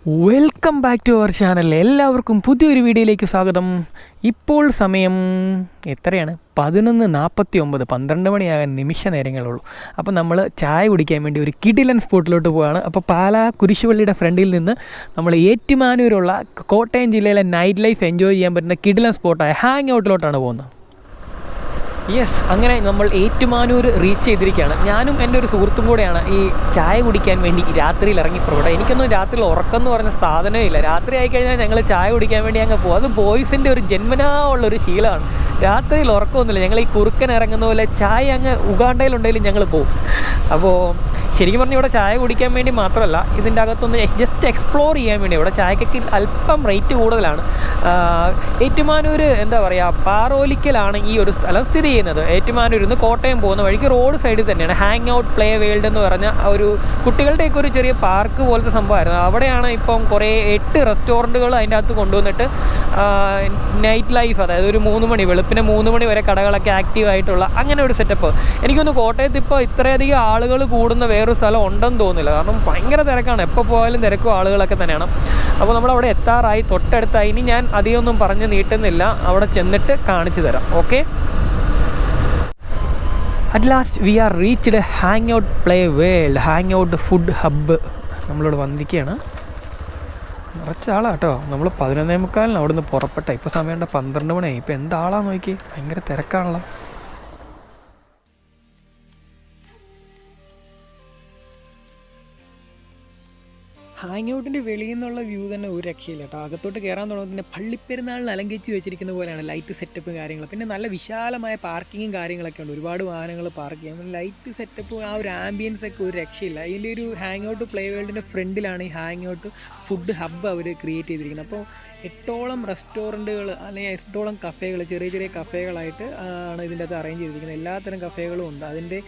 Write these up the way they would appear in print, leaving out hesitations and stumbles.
Welcome back to our channel. എല്ലാവർക്കും പുതിയൊരു വീഡിയോയിലേക്ക് സ്വാഗതം. ഇപ്പോൾ സമയം എത്രയാണ്? 11:49, 12 മണിയാകാൻ നിമിഷ നേരങ്ങളുള്ളൂ. അപ്പോൾ നമ്മൾ ചായ കുടിക്കാൻ വേണ്ടി ഒരു കിടിലൻ സ്പോട്ടിലോട്ട് പോവുകയാണ്. അപ്പോൾ പാലാ കുരിശുപള്ളിയുടെ ഫ്രണ്ടിൽ നിന്ന് നമ്മൾ ഏറ്റുമാനൂരുള്ള കോട്ടയം ജില്ലയിലെ നൈറ്റ് ലൈഫ് എൻജോയ് ചെയ്യാൻ പറ്റുന്ന കിടിലൻ സ്പോട്ടായ ഹാങ് ഔട്ടിലോട്ടാണ് പോകുന്നത്. യെസ്, അങ്ങനെ നമ്മൾ ഏറ്റുമാനൂർ റീച്ച് ചെയ്തിരിക്കുകയാണ്. ഞാനും എൻ്റെ ഒരു സുഹൃത്തും കൂടെയാണ് ഈ ചായ കുടിക്കാൻ വേണ്ടി രാത്രിയിൽ ഇറങ്ങിപ്പോട്ടെ. എനിക്കൊന്നും രാത്രിയിൽ ഉറക്കം എന്ന് പറഞ്ഞ സാധനമേ ഇല്ല. രാത്രി ആയിക്കഴിഞ്ഞാൽ ഞങ്ങൾ ചായ കുടിക്കാൻ വേണ്ടി അങ്ങ് പോകും. അത് ബോയ്സിൻ്റെ ഒരു ജന്മനാ ഉള്ളൊരു ശീലമാണ്. രാത്രിയിൽ ഉറക്കമൊന്നുമില്ല. ഞങ്ങൾ ഈ കുറുക്കൻ ഇറങ്ങുന്ന പോലെ ചായ അങ്ങ് ഉഗാണ്ടയിലുണ്ടെങ്കിലും ഞങ്ങൾ പോകും. അപ്പോൾ ശരിക്കും പറഞ്ഞാൽ ഇവിടെ ചായ കുടിക്കാൻ വേണ്ടി മാത്രമല്ല, ഇതിൻ്റെ അകത്തൊന്ന് ജസ്റ്റ് എക്സ്പ്ലോർ ചെയ്യാൻ വേണ്ടി. ഇവിടെ ചായക്കൊക്കെ അല്പം റേറ്റ് കൂടുതലാണ്. ഏറ്റുമാനൂർ എന്താ പറയുക, പാറോലിക്കലാണ് ഈ ഒരു സ്ഥലം സ്ഥിതി ചെയ്യുന്നത്. ഏറ്റുമാനൂരിൽ നിന്ന് കോട്ടയം പോകുന്ന വഴിക്ക് റോഡ് സൈഡിൽ തന്നെയാണ് ഹാങ് ഔട്ട് പ്ലേ വേൾഡ് എന്ന് പറഞ്ഞ ഒരു കുട്ടികളുടെയൊക്കെ ഒരു ചെറിയ പാർക്ക് പോലത്തെ സംഭവമായിരുന്നു. അവിടെയാണ് ഇപ്പം കുറേ 8 റെസ്റ്റോറൻറ്റുകൾ അതിൻ്റെ അകത്ത് കൊണ്ടുവന്നിട്ട് നൈറ്റ് ലൈഫ്, അതായത് ഒരു 3 മണി, വെളുപ്പിന് 3 മണി വരെ കടകളൊക്കെ ആക്റ്റീവ് ആയിട്ടുള്ള അങ്ങനെ ഒരു സെറ്റപ്പ്. എനിക്കൊന്ന് കോട്ടയത്ത് ഇപ്പോൾ ഇത്രയധികം ആളുകൾ കൂടുന്ന വേറൊരു സ്ഥലം ഉണ്ടെന്ന് തോന്നുന്നില്ല. കാരണം ഭയങ്കര തിരക്കാണ്, എപ്പോൾ പോയാലും തിരക്കും ആളുകളൊക്കെ തന്നെയാണ്. അപ്പോൾ നമ്മളവിടെ എത്താറായി, തൊട്ടടുത്തായി. ഇനി ഞാൻ അധികമൊന്നും പറഞ്ഞ് നീട്ടുന്നില്ല, അവിടെ ചെന്നിട്ട് കാണിച്ചു തരാം. Okay, at last we are reached hang out play world, hang out food hub. നമ്മളിവിടെ വന്നിരിക്കുകയാണ്. നിറച്ചാളാട്ടോ. നമ്മൾ 11:45 അവിടെ നിന്ന് പുറപ്പെട്ട. ഇപ്പോൾ സമയം 12 മണിയായി. ഇപ്പോൾ എന്താളാന്ന് നോക്കി, ഭയങ്കര തിരക്കാണല്ലോ. ഹാങ് ഔട്ടിൻ്റെ വെളിയിൽ നിന്നുള്ള വ്യൂ തന്നെ ഒരു രക്ഷയില്ല കേട്ടോ. അകത്തോട്ട് കയറാൻ തുടങ്ങുമ്പോൾ പിന്നെ പള്ളിപ്പെരുന്നാളിന് അലങ്കരിച്ച് വെച്ചിരിക്കുന്ന പോലെയാണ് ലൈറ്റ് സെറ്റപ്പും കാര്യങ്ങളും. പിന്നെ നല്ല വിശാലമായ പാർക്കിങ്ങും കാര്യങ്ങളൊക്കെ ഉണ്ട്. ഒരുപാട് വാഹനങ്ങൾ പാർക്ക് ചെയ്യാം. ലൈറ്റ് സെറ്റപ്പും ആ ഒരു ആംബിയൻസ് ഒക്കെ ഒരു രക്ഷയില്ല. ഇതിൻ്റെ ഒരു ഹാങ് ഔട്ട് പ്ലേ വേൾഡിൻ്റെ ഫ്രണ്ടിലാണ് ഈ ഹാങ് ഔട്ട് ഫുഡ് ഹബ്ബ് അവർ ക്രിയേറ്റ് ചെയ്തിരിക്കുന്നത്. അപ്പോൾ 8ഓളം റെസ്റ്റോറൻറ്റുകൾ അല്ലെങ്കിൽ 8ഓളം കഫേകൾ, ചെറിയ ചെറിയ കഫേകളായിട്ട് ആണ് ഇതിൻ്റെ അകത്ത് അറേഞ്ച് ചെയ്തിരിക്കുന്നത്. എല്ലാത്തരം കഫേകളും ഉണ്ട്. അതിൻ്റെ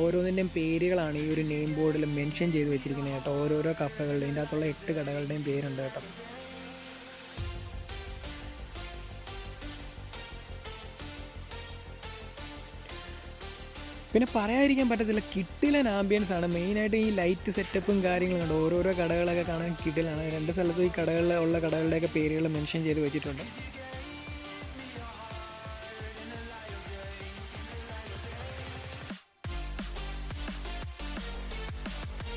ഓരോന്നിൻ്റെയും പേരുകളാണ് ഈ ഒരു നെയിം ബോർഡിൽ മെൻഷൻ ചെയ്ത് വെച്ചിരിക്കുന്നത് കേട്ടോ. ഓരോരോ കഫേകളുടെ ഇതിൻ്റെ അകത്തുള്ള 8 കടകളുടെയും പേരുണ്ട് കേട്ടോ. പിന്നെ പറയാതിരിക്കാൻ പറ്റത്തില്ല, കിട്ടിലൻ ആംബിയൻസ് ആണ്. മെയിനായിട്ട് ഈ ലൈറ്റ് സെറ്റപ്പും കാര്യങ്ങളും കണ്ടോ. ഓരോരോ കടകളൊക്കെ കാണാൻ കിട്ടിലാണ്. 2 സ്ഥലത്തും ഈ കടകളിലുള്ള കടകളുടെയൊക്കെ പേരുകൾ മെൻഷൻ ചെയ്ത് വെച്ചിട്ടുണ്ട്.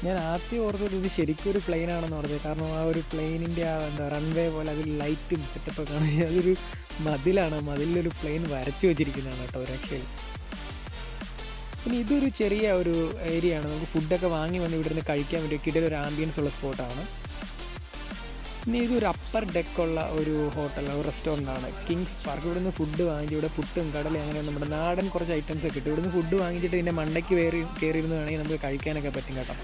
ഞാൻ ആദ്യം ഓർത്തത് ഇത് ശരിക്കും ഒരു പ്ലെയിൻ ആണെന്ന് പറഞ്ഞത്. കാരണം ആ ഒരു പ്ലെയിനിൻ്റെ എന്താ റൺവേ പോലെ അതിൽ ലൈറ്റും സെറ്റപ്പൊക്കെ കാണാൻ, അതൊരു മതിലാണ്. മതിലൊരു പ്ലെയിൻ വരച്ച് വെച്ചിരിക്കുന്നതാണ് കേട്ടോ, രക്ഷയിൽ. പിന്നെ ഇതൊരു ചെറിയ ഒരു ഏരിയ ആണ്. നമുക്ക് ഫുഡൊക്കെ വാങ്ങി വന്ന് ഇവിടെ നിന്ന് കഴിക്കാൻ വേണ്ടി കിടിലൊരു ആംബിയൻസ് ഉള്ള സ്പോട്ടാണ്. പിന്നെ ഇതൊരു അപ്പർ ഡെക്കുള്ള ഒരു ഹോട്ടൽ, ഒരു റെസ്റ്റോറൻ്റാണ്, കിങ്സ് പാർക്ക്. ഇവിടെ നിന്ന് ഫുഡ് വാങ്ങിച്ച് ഇവിടെ പുട്ടും കടലയും അങ്ങനെ നമ്മുടെ നാടൻ കുറച്ച് ഐറ്റംസ് ഒക്കെ കിട്ടും. ഇവിടെ നിന്ന് ഫുഡ് വാങ്ങിച്ചിട്ട് ഇതിൻ്റെ മണ്ടയ്ക്ക് കയറിയിരുന്ന് വേണമെങ്കിൽ നമുക്ക് കഴിക്കാനൊക്കെ പറ്റും കേട്ടോ.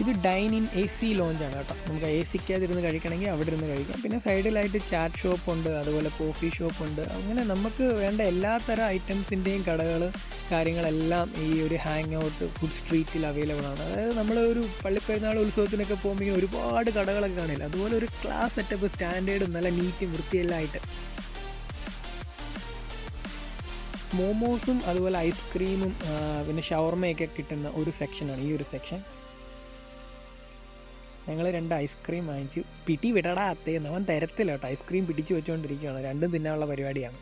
ഇത് ഡൈൻ ഇൻ AC ലോഞ്ചാണ് കേട്ടോ. നമുക്ക് AC-ക്കകത്തിരുന്ന് കഴിക്കണമെങ്കിൽ അവിടെ ഇരുന്ന് കഴിക്കാം. പിന്നെ സൈഡിലായിട്ട് ചാറ്റ് ഷോപ്പുണ്ട്, അതുപോലെ കോഫി ഷോപ്പുണ്ട്. അങ്ങനെ നമുക്ക് വേണ്ട എല്ലാത്തരം ഐറ്റംസിൻ്റെയും കടകൾ കാര്യങ്ങളെല്ലാം ഈ ഒരു ഹാങ് ഔട്ട് ഫുഡ് സ്ട്രീറ്റിൽ അവൈലബിൾ ആണ്. അതായത് നമ്മൾ ഒരു പള്ളിപ്പെരുന്നാൾ ഉത്സവത്തിനൊക്കെ പോകുമ്പോൾ ഒരുപാട് കടകളൊക്കെ കാണില്ല, അതുപോലെ ഒരു ക്ലാസ് സെറ്റപ്പ്, സ്റ്റാൻഡേർഡും നല്ല നീറ്റും വൃത്തിയെല്ലാം ആയിട്ട്. മോമോസും അതുപോലെ ഐസ്ക്രീമും പിന്നെ ഷവർമയൊക്കെ കിട്ടുന്ന ഒരു സെക്ഷനാണ് ഈ ഒരു സെക്ഷൻ. ഞങ്ങൾ 2 ഐസ്ക്രീം വാങ്ങിച്ചു. പിടി വിടടാ അത്തേന്ന്, അവൻ തരത്തില്ല കേട്ടോ. ഐസ്ക്രീം പിടിച്ച് വെച്ചുകൊണ്ടിരിക്കുകയാണ്. രണ്ടും തിന്നാനുള്ള പരിപാടിയാണ്.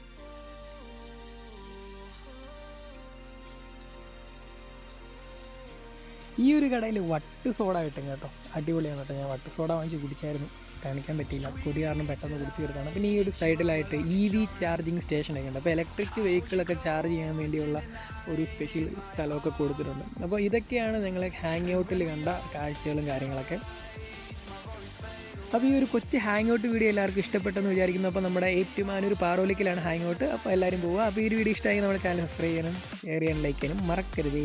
ഈ ഒരു കടയിൽ വട്ട് സോഡ കിട്ടും കേട്ടോ, അടിപൊളിയാണ് കേട്ടോ. ഞാൻ വട്ട് സോഡ വാങ്ങിച്ച് കുടിച്ചായിരുന്നു, കാണിക്കാൻ പറ്റിയില്ല, കൊതി കാരണം പെട്ടെന്ന് കുടിച്ച് തീർത്താണ്. പിന്നെ ഈ ഒരു സൈഡിലായിട്ട് EV ചാർജിങ് സ്റ്റേഷനൊക്കെ ഉണ്ട്. അപ്പോൾ ഇലക്ട്രിക് വെഹിക്കിളൊക്കെ ചാർജ് ചെയ്യാൻ വേണ്ടിയുള്ള ഒരു സ്പെഷ്യൽ സ്ഥലമൊക്കെ കൊടുത്തിട്ടുണ്ട്. അപ്പോൾ ഇതൊക്കെയാണ് ഞങ്ങൾ ഹാങ് ഔട്ടിൽ കണ്ട കാഴ്ചകളും കാര്യങ്ങളൊക്കെ. അപ്പോൾ ഈ ഒരു കൊച്ചു ഹാങ് ഔട്ട് വീഡിയോ എല്ലാവർക്കും ഇഷ്ടപ്പെട്ടെന്ന് വിചാരിക്കുന്നു. അപ്പോൾ നമ്മുടെ ഏറ്റുമാനൂർ പാറോലിക്കലാണ് ഹാങ് ഔട്ട്. അപ്പോൾ എല്ലാവരും പോവുക. അപ്പോൾ ഈ ഒരു വീഡിയോ ഇഷ്ടമായി നമ്മുടെ ചാനൽ സബ്സ്ക്രൈബ് ചെയ്യാനും ഷെയർ ചെയ്യാനും ലൈക്ക് ചെയ്യാനും മറക്കരുത്.